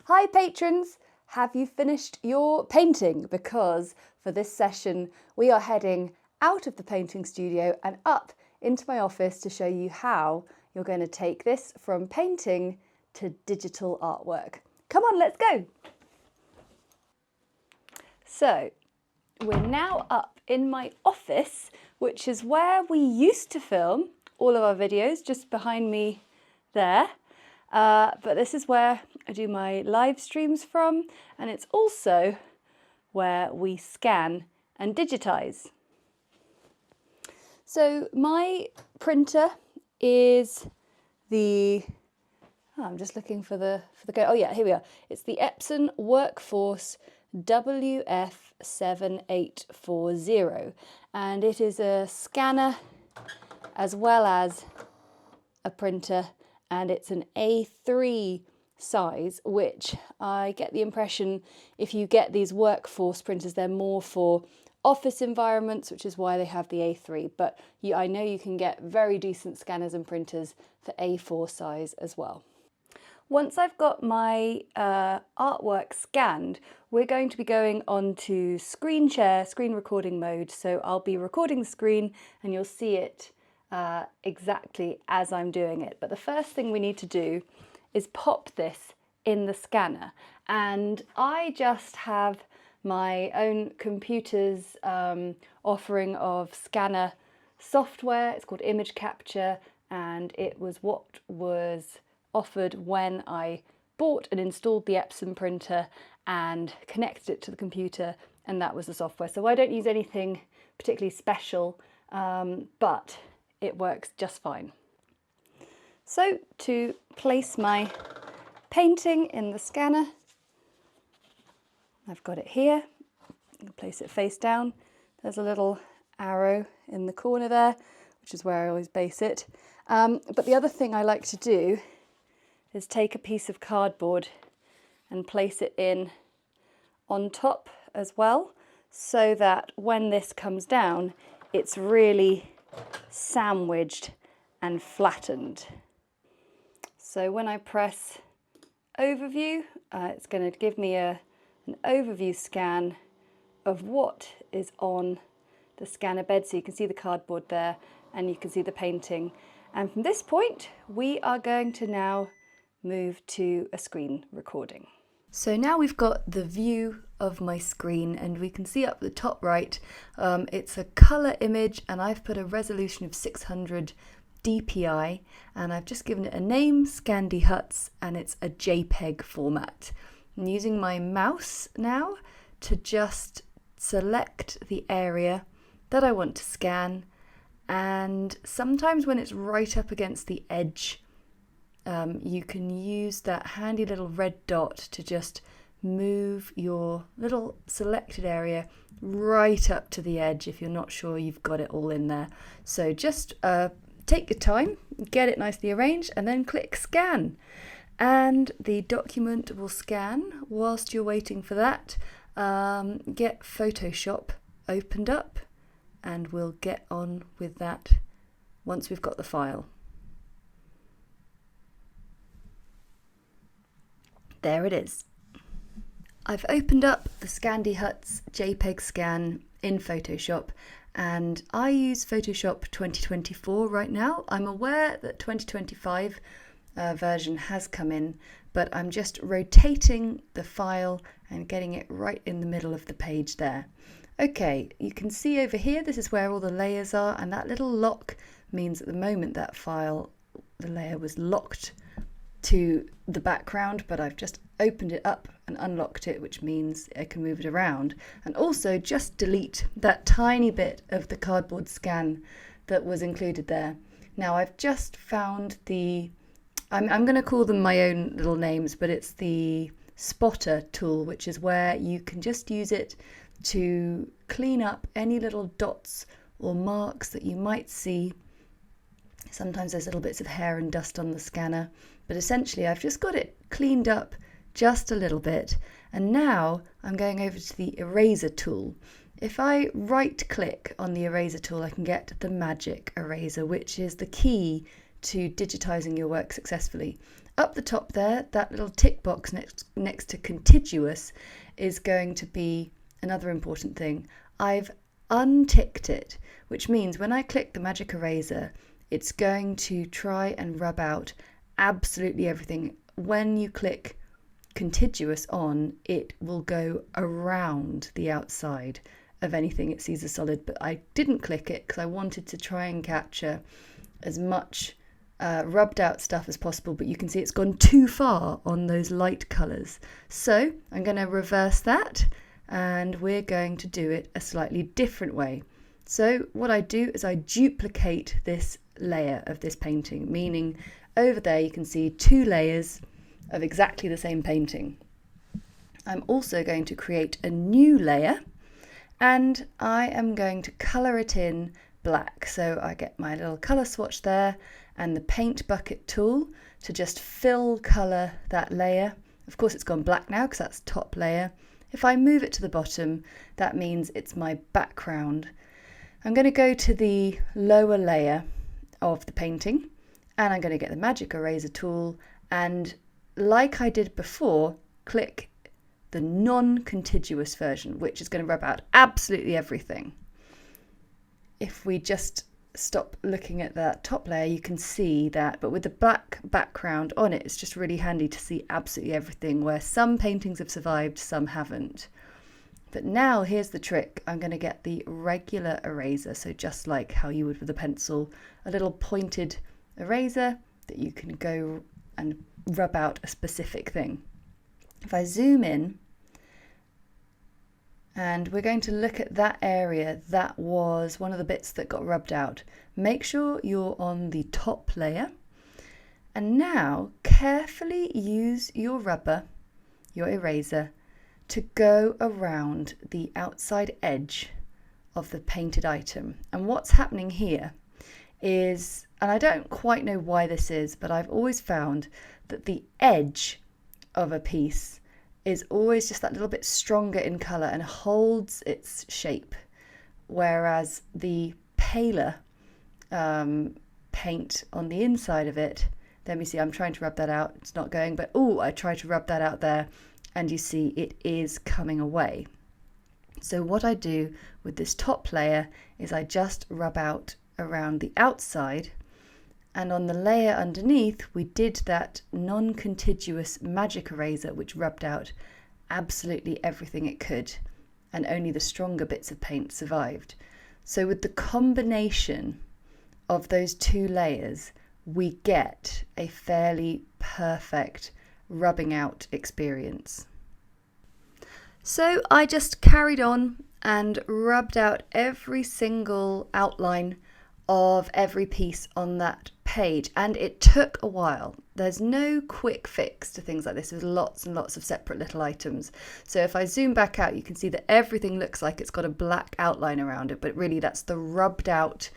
Hi patrons! Have you finished your painting? Because for this session we are heading out of the painting studio and up into my office to show you how you're going to take this from painting to digital artwork. Come on, let's go! So we're now up in my office, which is where we used to film all of our videos, just behind me there. But this is where I do my live streams from, and it's also where we scan and digitize. So my printer is I'm just looking for the code. Oh yeah, here we are. It's the Epson Workforce WF7840, and it is a scanner as well as a printer, and it's an A3 size, which I get the impression if you get these Workforce printers, they're more for office environments, which is why they have the A3, but I know you can get very decent scanners and printers for A4 size as well. Once I've got my artwork scanned, we're going to be going on to screen recording mode. So I'll be recording the screen and you'll see it exactly as I'm doing it. But the first thing we need to do is pop this in the scanner. And I just have my own computer's offering of scanner software. It's called Image Capture, and it was what was offered when I bought and installed the Epson printer and connected it to the computer, and that was the software. So I don't use anything particularly special, but it works just fine. So to place my painting in the scanner, I've got it here. I'm gonna place it face down. There's a little arrow in the corner there, which is where I always base it. But the other thing I like to do is take a piece of cardboard and place it in on top as well, so that when this comes down, it's really sandwiched and flattened. So when I press overview, it's going to give me an overview scan of what is on the scanner bed. So you can see the cardboard there and you can see the painting. And from this point, we are going to now move to a screen recording. So now we've got the view of my screen, and we can see up the top right, it's a colour image, and I've put a resolution of 600 DPI, and I've just given it a name, Scandi Huts, and it's a JPEG format. I'm using my mouse now to just select the area that I want to scan, and sometimes when it's right up against the edge, you can use that handy little red dot to just move your little selected area right up to the edge if you're not sure you've got it all in there. So just take your time, get it nicely arranged, and then click scan. And the document will scan. Whilst you're waiting for that, get Photoshop opened up, and we'll get on with that once we've got the file. There it is. I've opened up the Scandi Huts JPEG scan in Photoshop, and I use Photoshop 2024 right now. I'm aware that 2025 version has come in, but I'm just rotating the file and getting it right in the middle of the page there. Okay, you can see over here, this is where all the layers are, and that little lock means at the moment that file, the layer was locked to the background, but I've just opened it up and unlocked it, which means I can move it around, and also just delete that tiny bit of the cardboard scan that was included there. Now I've just found I'm going to call them my own little names, but it's the spotter tool, which is where you can just use it to clean up any little dots or marks that you might see. Sometimes there's little bits of hair and dust on the scanner, but essentially I've just got it cleaned up just a little bit, and now I'm going over to the eraser tool. If I right click on the eraser tool, I can get the magic eraser, which is the key to digitizing your work successfully. Up the top there, that little tick box next to contiguous is going to be another important thing. I've unticked it, which means when I click the magic eraser, it's going to try and rub out absolutely everything. When you click contiguous on, it will go around the outside of anything it sees as solid, but I didn't click it because I wanted to try and capture as much rubbed out stuff as possible, but you can see it's gone too far on those light colours. So I'm going to reverse that and we're going to do it a slightly different way. So what I do is I duplicate this layer of this painting, meaning over there you can see 2 layers of exactly the same painting. I'm also going to create a new layer and I am going to colour it in black. So I get my little colour swatch there and the paint bucket tool to just fill colour that layer. Of course it's gone black now because that's top layer. If I move it to the bottom, that means it's my background. I'm going to go to the lower layer of the painting and I'm going to get the magic eraser tool and, like I did before, click the non-contiguous version, which is going to rub out absolutely everything. If we just stop looking at that top layer, you can see that, but with the black background on it, it's just really handy to see absolutely everything, where some paintings have survived, some haven't. But now here's the trick. I'm going to get the regular eraser, so just like how you would with a pencil, a little pointed eraser that you can go and rub out a specific thing. If I zoom in, and we're going to look at that area that was one of the bits that got rubbed out. Make sure you're on the top layer and now carefully use your rubber, your eraser, to go around the outside edge of the painted item. And what's happening here is, and I don't quite know why this is, but I've always found that the edge of a piece is always just that little bit stronger in colour and holds its shape, whereas the paler paint on the inside of it, let me see, I'm trying to rub that out, it's not going, but oh, I try to rub that out there and you see it is coming away. So what I do with this top layer is I just rub out around the outside, and on the layer underneath we did that non-contiguous magic eraser which rubbed out absolutely everything it could, and only the stronger bits of paint survived. So with the combination of those 2 layers we get a fairly perfect rubbing out experience. So I just carried on and rubbed out every single outline of every piece on that page, and it took a while. There's no quick fix to things like this. There's lots and lots of separate little items. So if I zoom back out, you can see that everything looks like it's got a black outline around it, but really that's the rubbed out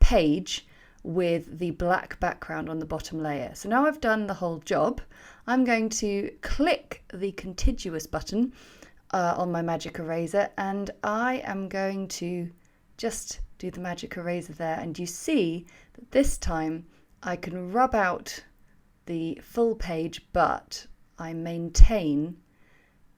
page with the black background on the bottom layer. So now I've done the whole job. I'm going to click the contiguous button on my magic eraser, and I am going to just do the magic eraser there, and you see that this time I can rub out the full page, but I maintain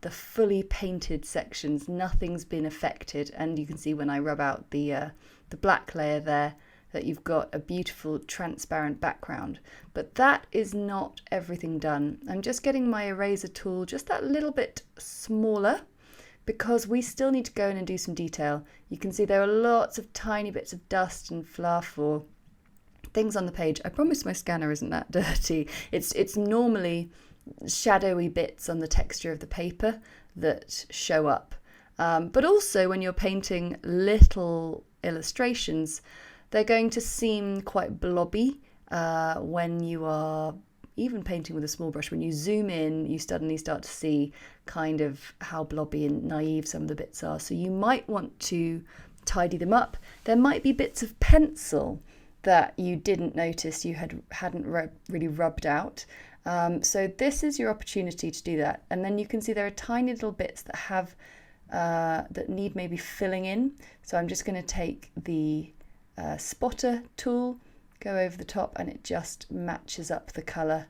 the fully painted sections. Nothing's been affected, and you can see when I rub out the black layer there that you've got a beautiful transparent background. But that is not everything done. I'm just getting my eraser tool just that little bit smaller, because we still need to go in and do some detail. You can see there are lots of tiny bits of dust and fluff or things on the page. I promise my scanner isn't that dirty. It's normally shadowy bits on the texture of the paper that show up. But also when you're painting little illustrations, they're going to seem quite blobby when you are even painting with a small brush. When you zoom in, you suddenly start to see kind of how blobby and naive some of the bits are. So you might want to tidy them up. There might be bits of pencil that you didn't notice you hadn't really rubbed out. So this is your opportunity to do that. And then you can see there are tiny little bits that have that need maybe filling in. So I'm just going to take the spotter tool, go over the top, and it just matches up the colour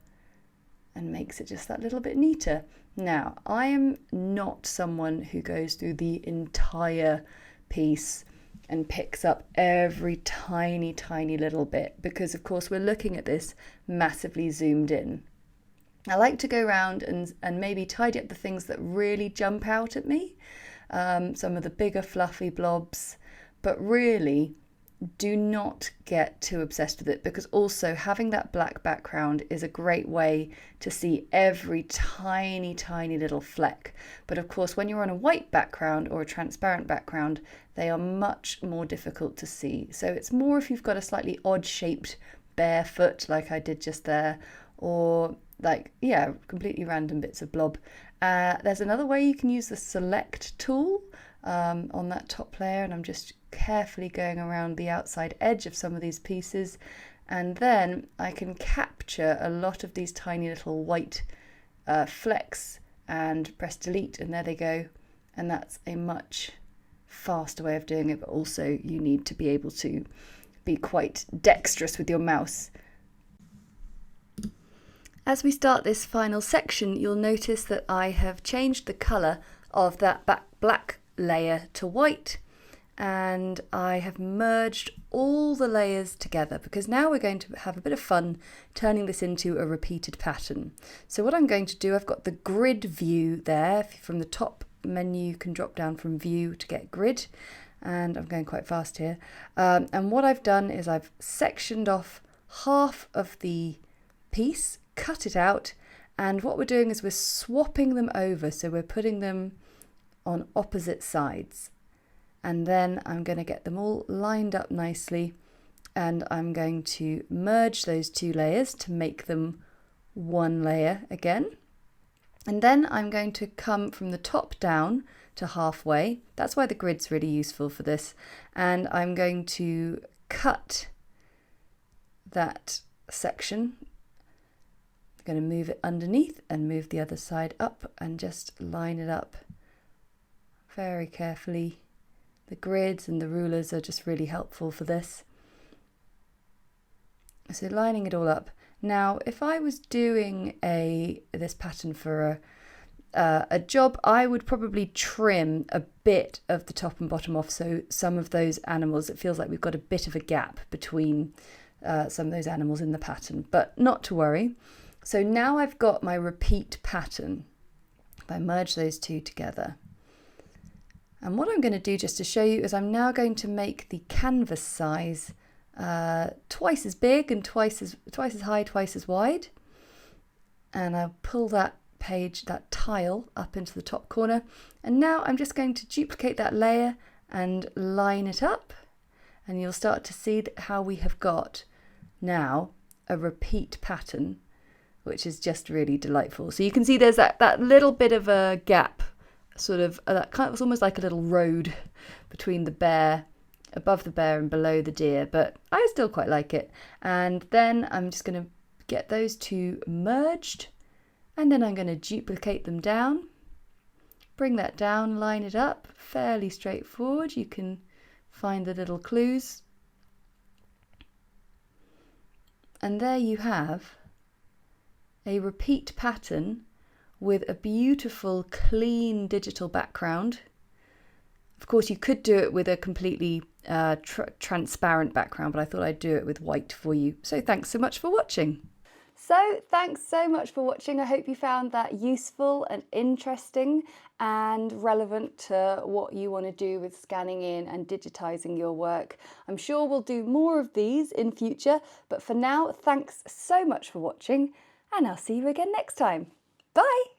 and makes it just that little bit neater. Now, I am not someone who goes through the entire piece and picks up every tiny, tiny little bit, because of course we're looking at this massively zoomed in. I like to go around and maybe tidy up the things that really jump out at me, some of the bigger fluffy blobs, but really do not get too obsessed with it, because also having that black background is a great way to see every tiny, tiny little fleck. But of course, when you're on a white background or a transparent background, they are much more difficult to see. So it's more if you've got a slightly odd shaped bare foot like I did just there, or like, yeah, completely random bits of blob. There's another way you can use the select tool on that top layer, and I'm just carefully going around the outside edge of some of these pieces, and then I can capture a lot of these tiny little white flecks and press delete, and there they go. And that's a much faster way of doing it, but also you need to be able to be quite dexterous with your mouse. As we start this final section, you'll notice that I have changed the colour of that black layer to white, and I have merged all the layers together, because now we're going to have a bit of fun turning this into a repeated pattern. So what I'm going to do, I've got the grid view there. From the top menu you can drop down from view to get grid, and I'm going quite fast here. And what I've done is I've sectioned off half of the piece, cut it out, and what we're doing is we're swapping them over, so we're putting them on opposite sides. And then I'm going to get them all lined up nicely, and I'm going to merge those two layers to make them one layer again. And then I'm going to come from the top down to halfway. That's why the grid's really useful for this. And I'm going to cut that section. I'm going to move it underneath and move the other side up and just line it up very carefully. The grids and the rulers are just really helpful for this. So lining it all up. Now, if I was doing this pattern for a job, I would probably trim a bit of the top and bottom off, so some of those animals, it feels like we've got a bit of a gap between some of those animals in the pattern, but not to worry. So now I've got my repeat pattern. If I merge those two together. And what I'm going to do just to show you is I'm now going to make the canvas size twice as big and twice as high, twice as wide. And I'll pull that page, that tile, up into the top corner. And now I'm just going to duplicate that layer and line it up. And you'll start to see how we have got now a repeat pattern, which is just really delightful. So you can see there's that little bit of a gap, sort of that kind of, it's almost like a little road between the bear, above the bear and below the deer, but I still quite like it. And then I'm just going to get those two merged, and then I'm going to duplicate them down, bring that down, line it up, fairly straightforward. You can find the little clues, and there you have a repeat pattern with a beautiful, clean digital background. Of course, you could do it with a completely transparent background, but I thought I'd do it with white for you. So thanks so much for watching. So thanks so much for watching. I hope you found that useful and interesting and relevant to what you want to do with scanning in and digitizing your work. I'm sure we'll do more of these in future, but for now, thanks so much for watching, and I'll see you again next time. Bye!